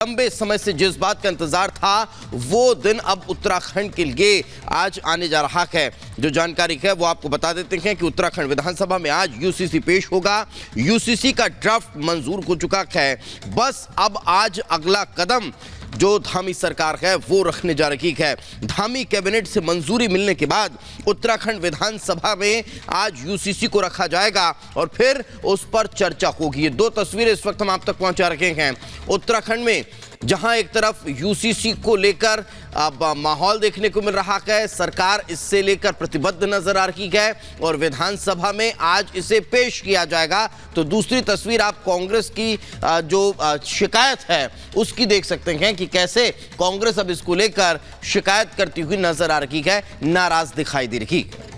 लंबे समय से जिस बात का इंतजार था वो दिन अब उत्तराखंड के लिए आज आने जा रहा है। जो जानकारी है वो आपको बता देते हैं कि उत्तराखंड विधानसभा में आज यूसीसी पेश होगा। यूसीसी का ड्राफ्ट मंजूर हो चुका है। बस अब आज अगला कदम जो धामी सरकार है वो रखने जा रही है। धामी कैबिनेट से मंजूरी मिलने के बाद उत्तराखंड विधानसभा में आज यूसीसी को रखा जाएगा और फिर उस पर चर्चा होगी। ये दो तस्वीरें इस वक्त हम आप तक पहुंचा रखे हैं। उत्तराखंड में जहां एक तरफ यूसीसी को लेकर अब माहौल देखने को मिल रहा है, सरकार इससे लेकर प्रतिबद्ध नजर आ रही है और विधानसभा में आज इसे पेश किया जाएगा। तो दूसरी तस्वीर आप कांग्रेस की जो शिकायत है उसकी देख सकते हैं कि कैसे कांग्रेस अब इसको लेकर शिकायत करती हुई नजर आ रही है, नाराज दिखाई दे रही है।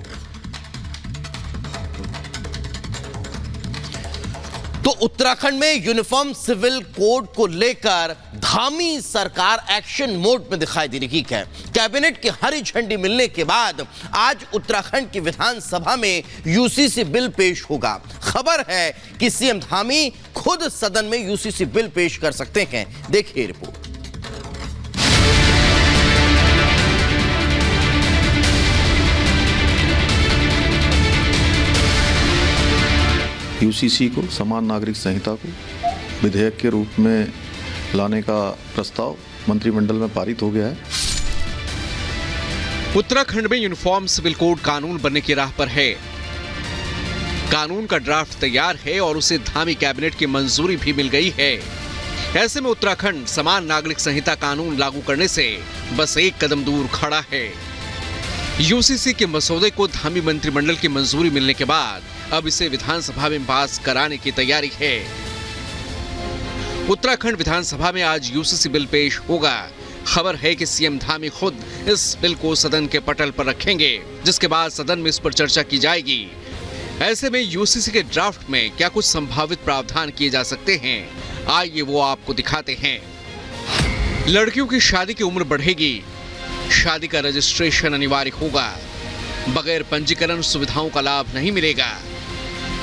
तो उत्तराखंड में यूनिफॉर्म सिविल कोड को लेकर धामी सरकार एक्शन मोड में दिखाई दे रही है। कैबिनेट की हरी झंडी मिलने के बाद आज उत्तराखंड की विधानसभा में यूसीसी बिल पेश होगा। खबर है कि सीएम धामी खुद सदन में यूसीसी बिल पेश कर सकते हैं। देखिए रिपोर्ट। यूसीसी को, समान नागरिक संहिता को विधेयक के रूप में लाने का प्रस्ताव मंत्रिमंडल में पारित हो गया है। उत्तराखंड में यूनिफॉर्म सिविल कोड कानून बनने की राह पर है। कानून का ड्राफ्ट तैयार है और उसे धामी कैबिनेट की मंजूरी भी मिल गई है। ऐसे में उत्तराखंड समान नागरिक संहिता कानून लागू करने से बस एक कदम दूर खड़ा है। यूसीसी के मसौदे को धामी मंत्रिमंडल की मंजूरी मिलने के बाद अब इसे विधानसभा में पास कराने की तैयारी है। उत्तराखंड विधानसभा में आज यूसीसी बिल पेश होगा। खबर है कि सीएम धामी खुद इस बिल को सदन के पटल पर रखेंगे, जिसके बाद सदन में इस पर चर्चा की जाएगी। ऐसे में यूसीसी के ड्राफ्ट में क्या कुछ संभावित प्रावधान किए जा सकते हैं, आइए वो आपको दिखाते हैं। लड़कियों की शादी की उम्र बढ़ेगी। शादी का रजिस्ट्रेशन अनिवार्य होगा। बगैर पंजीकरण सुविधाओं का लाभ नहीं मिलेगा।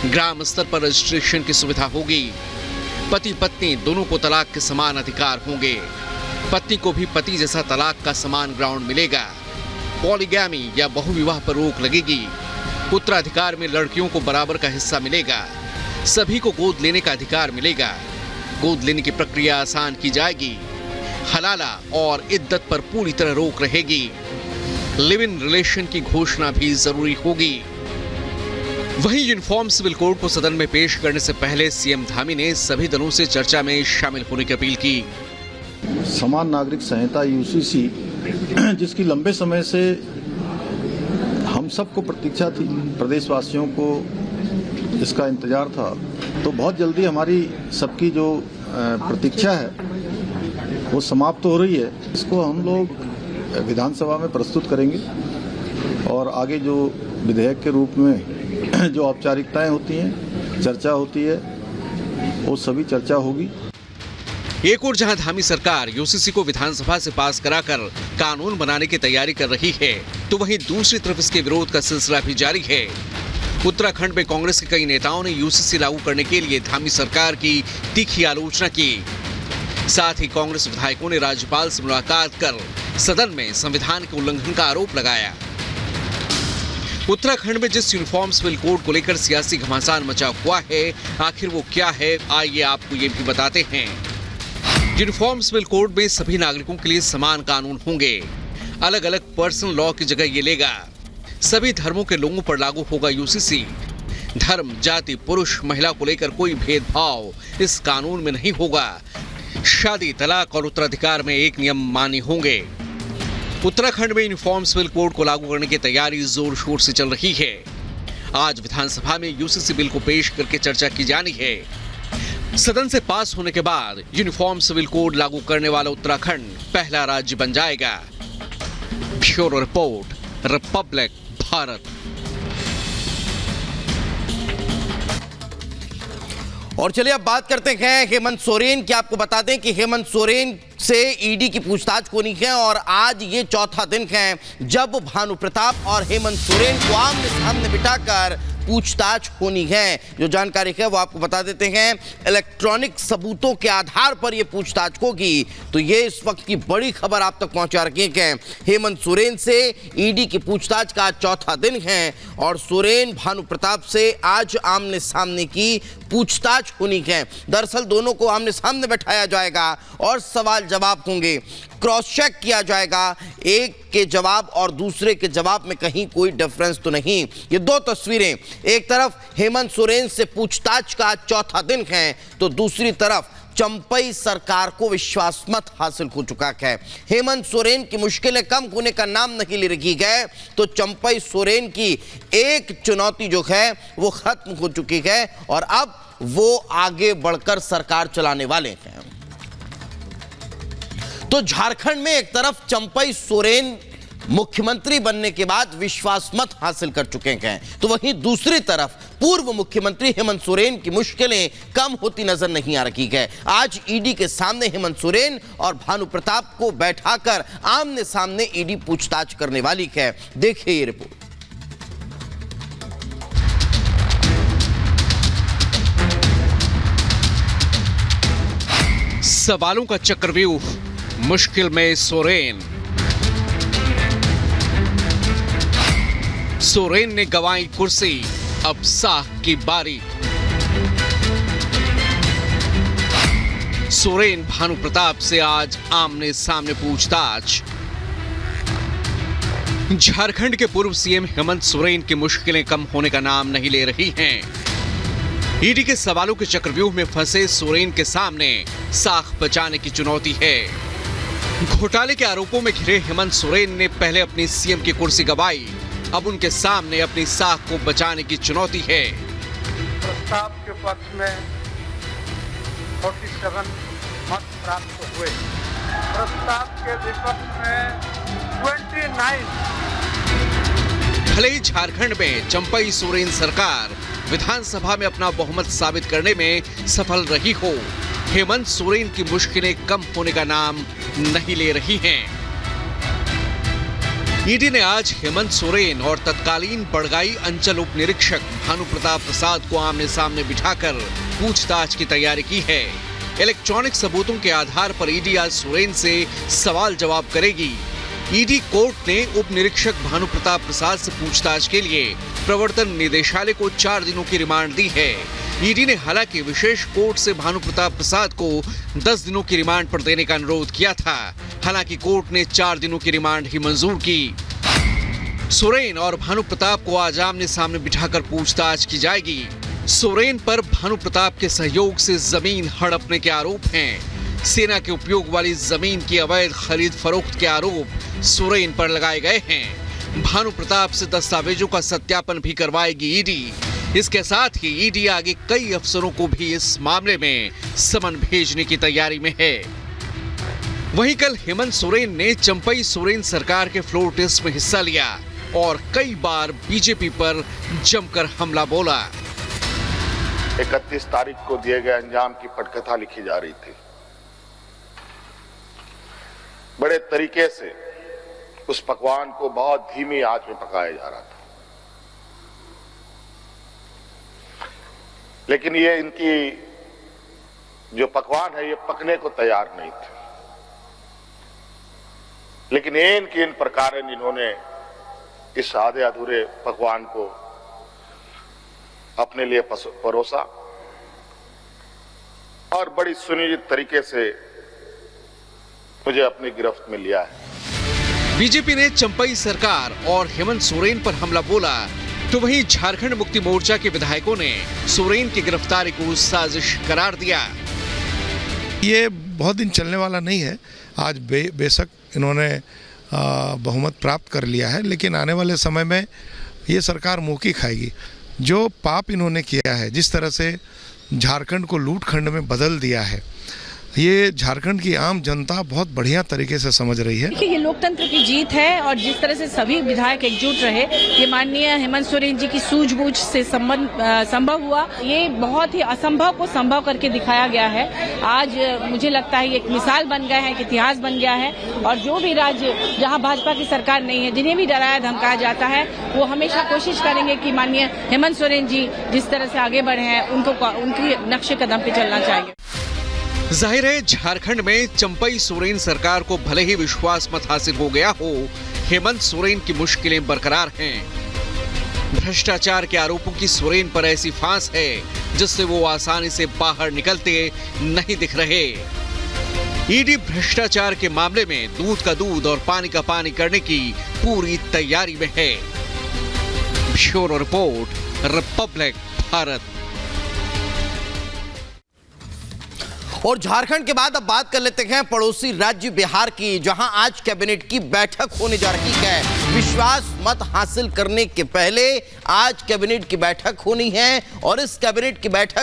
ग्राम स्तर पर रजिस्ट्रेशन की सुविधा होगी। पति पत्नी दोनों को तलाक के समान अधिकार होंगे। पत्नी को भी पति जैसा तलाक का समान ग्राउंड मिलेगा। पॉलीगैमी या बहुविवाह पर रोक लगेगी। उत्तराधिकार में लड़कियों को बराबर का हिस्सा मिलेगा। सभी को गोद लेने का अधिकार मिलेगा। गोद लेने की प्रक्रिया आसान की जाएगी। हलाला और इद्दत पर पूरी तरह रोक रहेगी। लिव इन रिलेशन की घोषणा भी जरूरी होगी। वहीं यूनिफॉर्म सिविल कोड को सदन में पेश करने से पहले सीएम धामी ने सभी दलों से चर्चा में शामिल होने की अपील की। समान नागरिक संहिता यूसीसी, जिसकी लंबे समय से हम सबको प्रतीक्षा थी, प्रदेशवासियों को इसका इंतजार था, तो बहुत जल्दी हमारी सबकी जो प्रतीक्षा है वो समाप्त हो रही है। इसको हम लोग विधानसभा में प्रस्तुत करेंगे और आगे जो विधेयक के रूप में जो औपचारिकताएं होती हैं, चर्चा होती है, वो सभी चर्चा होगी। एक और जहां धामी सरकार यूसीसी को विधानसभा से पास कराकर कानून बनाने की तैयारी कर रही है, तो वहीं दूसरी तरफ इसके विरोध का सिलसिला भी जारी है। उत्तराखंड में कांग्रेस के कई नेताओं ने यूसीसी लागू करने के लिए धामी सरकार की तीखी आलोचना की। साथ ही कांग्रेस विधायकों ने राज्यपाल से मुलाकात कर सदन में संविधान के उल्लंघन का आरोप लगाया। उत्तराखंड में जिस यूनिफॉर्म सिविल कोड को लेकर सियासी घमासान मचा हुआ है, आखिर वो क्या है, आइए आपको ये भी बताते हैं। यूनिफॉर्म सिविल कोड में सभी नागरिकों के लिए समान कानून होंगे। अलग अलग पर्सनल लॉ की जगह ये लेगा। सभी धर्मों के लोगों पर लागू होगा यूसीसी। धर्म, जाति, पुरुष, महिला को लेकर कोई भेदभाव इस कानून में नहीं होगा। शादी, तलाक और उत्तराधिकार में एक नियम मान्य होंगे। उत्तराखंड में यूनिफॉर्म सिविल कोड को लागू करने की तैयारी जोर शोर से चल रही है। आज विधानसभा में यूसीसी बिल को पेश करके चर्चा की जानी है। सदन से पास होने के बाद यूनिफॉर्म सिविल कोड लागू करने वाला उत्तराखंड पहला राज्य बन जाएगा। Bureau report, Republic Bharat. और चलिए अब बात करते हैं हेमंत सोरेन की। आपको बता दें कि हेमंत सोरेन से ईडी की पूछताछ होनी है और आज ये चौथा दिन है जब भानु प्रताप और हेमंत सोरेन को आमने सामने बिठाकर पूछताछ होनी है। जो जानकारी है वो आपको बता देते हैं, इलेक्ट्रॉनिक सबूतों के आधार पर यह पूछताछ होगी। तो ये इस वक्त की बड़ी खबर आप तक पहुंचा रखी है। हेमंत सोरेन से ईडी की पूछताछ का आज चौथा दिन है और सोरेन भानु प्रताप से आज आमने सामने की पूछताछ होनी है। दरअसल दोनों को आमने सामने बैठाया जाएगा और सवाल जवाब होंगे, क्रॉस चेक किया जाएगा, एक के जवाब और दूसरे के जवाब में कहीं कोई डिफरेंस तो नहीं। ये दो तस्वीरें, एक तरफ हेमंत सोरेन से पूछताछ का चौथा दिन है तो दूसरी तरफ चंपई सरकार को विश्वास मत हासिल हो चुका है। हेमंत सोरेन की मुश्किलें कम होने का नाम नहीं ले रखी है तो चंपई सोरेन की एक चुनौती जो है वो खत्म हो चुकी है और अब वो आगे बढ़कर सरकार चलाने वाले हैं। तो झारखंड में एक तरफ चंपई सोरेन मुख्यमंत्री बनने के बाद विश्वास मत हासिल कर चुके हैं तो वहीं दूसरी तरफ पूर्व मुख्यमंत्री हेमंत सोरेन की मुश्किलें कम होती नजर नहीं आ रही है। आज ईडी के सामने हेमंत सोरेन और भानु प्रताप को बैठाकर आमने सामने ईडी पूछताछ करने वाली है। देखिए ये रिपोर्ट। सवालों का चक्रव्यूह, मुश्किल में सोरेन। सोरेन ने गंवाई कुर्सी, अब साख की बारी। सोरेन भानु प्रताप से आज आमने सामने पूछताछ। झारखंड के पूर्व सीएम हेमंत सोरेन की मुश्किलें कम होने का नाम नहीं ले रही हैं। ईडी के सवालों के चक्रव्यूह में फंसे सोरेन के सामने साख बचाने की चुनौती है। घोटाले के आरोपों में घिरे हेमंत सोरेन ने पहले अपनी सीएम की कुर्सी गंवाई, अब उनके सामने अपनी साख को बचाने की चुनौती है। प्रस्ताव के पक्ष में 47 मत प्राप्त हुए, प्रस्ताव के विपक्ष में 29। भले ही झारखंड में चंपई सोरेन सरकार विधानसभा में अपना बहुमत साबित करने में सफल रही हो, हेमंत सोरेन की मुश्किलें कम होने का नाम नहीं ले रही हैं। ईडी ने आज हेमंत सोरेन और तत्कालीन बड़गाई अंचल उप निरीक्षक भानु प्रताप प्रसाद को आमने सामने बिठाकर पूछताछ की तैयारी की है। इलेक्ट्रॉनिक सबूतों के आधार पर ईडी आज सोरेन से सवाल जवाब करेगी। ईडी कोर्ट ने उप निरीक्षक भानु प्रताप प्रसाद से पूछताछ के लिए प्रवर्तन निदेशालय को 4 दिनों की रिमांड दी है। ईडी ने हालांकि विशेष कोर्ट से भानु प्रताप प्रसाद को 10 दिनों की रिमांड पर देने का अनुरोध किया था। हालांकि कोर्ट ने 4 दिनों की रिमांड ही मंजूर की। सोरेन और भानु प्रताप को आज आमने सामने बिठाकर पूछताछ की जाएगी। सोरेन पर भानु प्रताप के सहयोग से जमीन हड़पने के आरोप हैं। सेना के उपयोग वाली जमीन की अवैध खरीद फरोख्त के आरोप सोरेन पर लगाए गए हैं। भानु प्रताप से दस्तावेजों का सत्यापन भी करवाएगी ईडी। इसके साथ ही ईडी आगे कई अफसरों को भी इस मामले में समन भेजने की तैयारी में है। वहीं कल हेमंत सोरेन ने चंपई सोरेन सरकार के फ्लोर टेस्ट में हिस्सा लिया और कई बार बीजेपी पर जमकर हमला बोला। 31 तारीख को दिए गए अंजाम की पटकथा लिखी जा रही थी। बड़े तरीके से उस पकवान को बहुत धीमी आंच में पकाया जा रहा था, लेकिन ये इनकी जो पकवान है ये पकने को तैयार नहीं थे। लेकिन इनकी इन प्रकार इन्होंने इस आधे अधूरे पकवान को अपने लिए परोसा और बड़ी सुनियोजित तरीके से मुझे अपनी गिरफ्त में लिया है। बीजेपी ने चंपई सरकार और हेमंत सोरेन पर हमला बोला तो वहीं झारखंड मुक्ति मोर्चा के विधायकों ने सोरेन की गिरफ्तारी को साजिश करार दिया। ये बहुत दिन चलने वाला नहीं है। आज बेशक इन्होंने बहुमत प्राप्त कर लिया है, लेकिन आने वाले समय में ये सरकार मुंह की खाएगी। जो पाप इन्होंने किया है, जिस तरह से झारखंड को लूट खंड में बदल दिया है, ये झारखंड की आम जनता बहुत बढ़िया तरीके से समझ रही है। ये लोकतंत्र की जीत है और जिस तरह से सभी विधायक एकजुट रहे, ये माननीय हेमंत सोरेन जी की सूझबूझ से संभव हुआ। ये बहुत ही असंभव को संभव करके दिखाया गया है। आज मुझे लगता है ये एक मिसाल बन गया है, एक इतिहास बन गया है। और जो भी राज्य जहां भाजपा की सरकार नहीं है, जिन्हें भी डराया धमकाया जाता है, वो हमेशा कोशिश करेंगे कि माननीय हेमंत सोरेन जी जिस तरह से आगे बढ़े हैं, उनकी नक्शे कदम पे चलना चाहिए। जाहिर है झारखंड में चंपई सोरेन सरकार को भले ही विश्वास मत हासिल हो गया हो, हेमंत सोरेन की मुश्किलें बरकरार हैं। भ्रष्टाचार के आरोपों की सोरेन पर ऐसी फांस है जिससे वो आसानी से बाहर निकलते नहीं दिख रहे। ईडी भ्रष्टाचार के मामले में दूध का दूध और पानी का पानी करने की पूरी तैयारी में है। Bureau report, Republic Bharat. और झारखंड के बाद अब बात कर लेते हैं पड़ोसी राज्य बिहार की, जहां आज कैबिनेट की बैठक होने जा रही है। विश्वास मत हासिल करने के पहले आज कैबिनेट की बैठक होनी है और इस कैबिनेट की बैठक